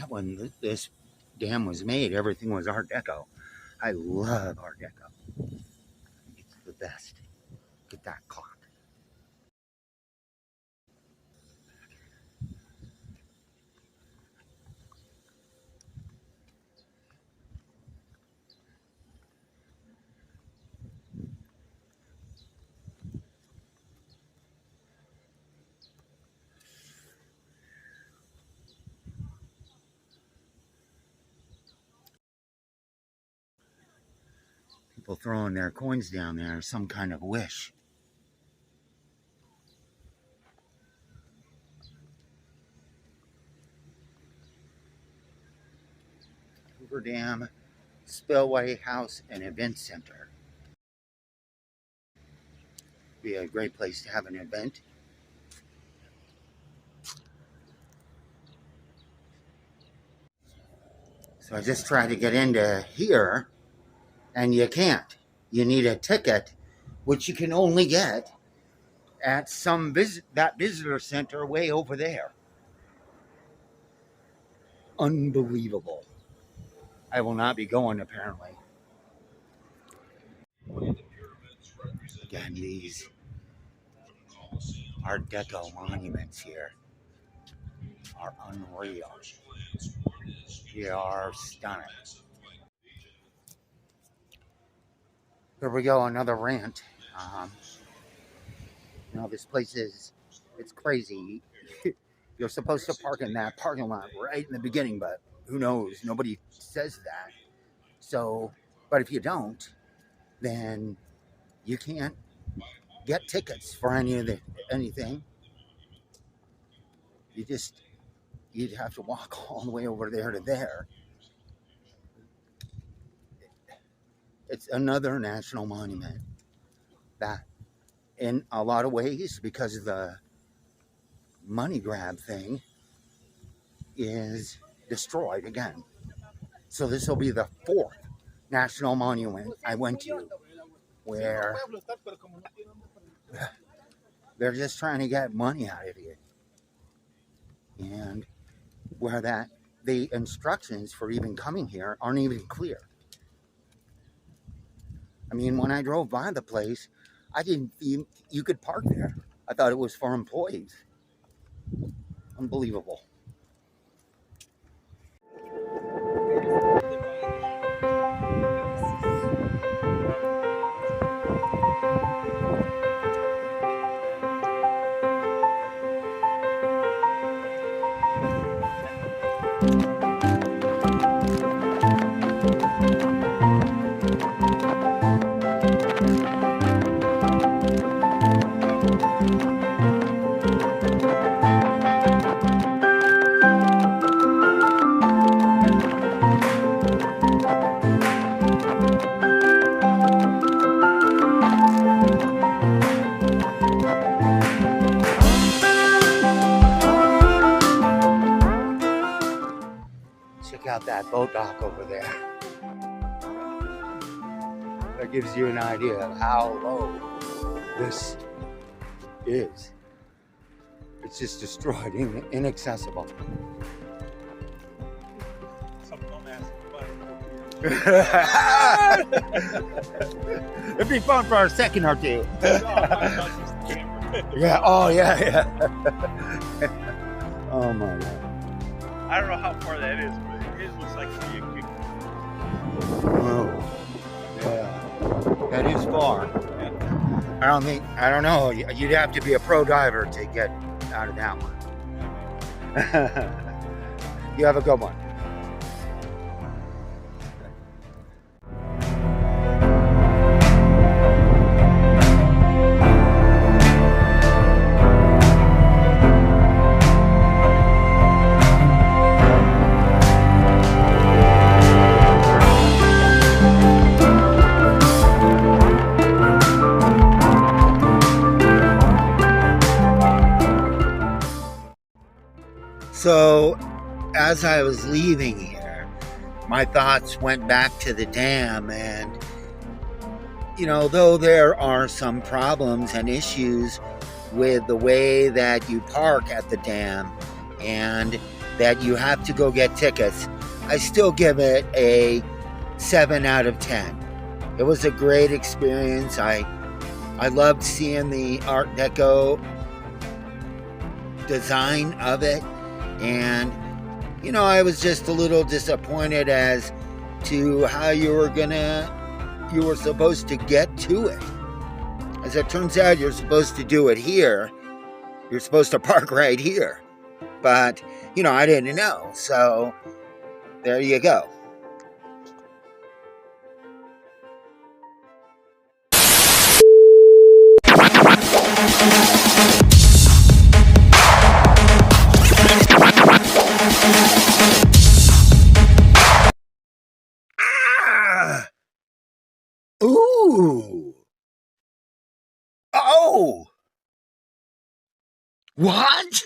When this dam was made, everything was Art Deco. I love Art Deco. It's the best. Get that clock. People throwing their coins down there, some kind of wish. Hoover Dam, Spillway House, and Event Center. Be a great place to have an event. So I just tried to get into here, and you can't. You need a ticket, which you can only get at that visitor center way over there. Unbelievable. I will not be going, apparently. Again, these Art Deco monuments here are unreal. They are stunning. Here we go, another rant. This place it's crazy. You're supposed to park in that parking lot right in the beginning, but who knows? Nobody says that. So, but if you don't, then you can't get tickets for anything. You'd have to walk all the way over there to there. It's another national monument that, in a lot of ways, because of the money grab thing, is destroyed again. So this will be the 4th national monument I went to where they're just trying to get money out of you, and where the instructions for even coming here aren't even clear. I mean, when I drove by the place, I didn't think you could park there. I thought it was for employees. Unbelievable. Check out that boat dock over there. That gives you an idea of how low this is. It's just destroyed, inaccessible. It'd be fun for a second or two. Yeah. Oh, yeah, yeah. Oh my God. I don't know how far that is, but it looks like it'd be a kick. Whoa. Yeah. That is far. Yeah. I don't know. You'd have to be a pro diver to get out of that one. You have a good one. So, as I was leaving here, my thoughts went back to the dam, and though there are some problems and issues with the way that you park at the dam and that you have to go get tickets, I still give it a 7 out of 10. It was a great experience. I loved seeing the Art Deco design of it, and I was just a little disappointed as to how you were supposed to get to it. As it turns out, you're supposed to do it here. You're supposed to park right here. But, I didn't know. So, there you go. Ah! Ooh! Oh! What?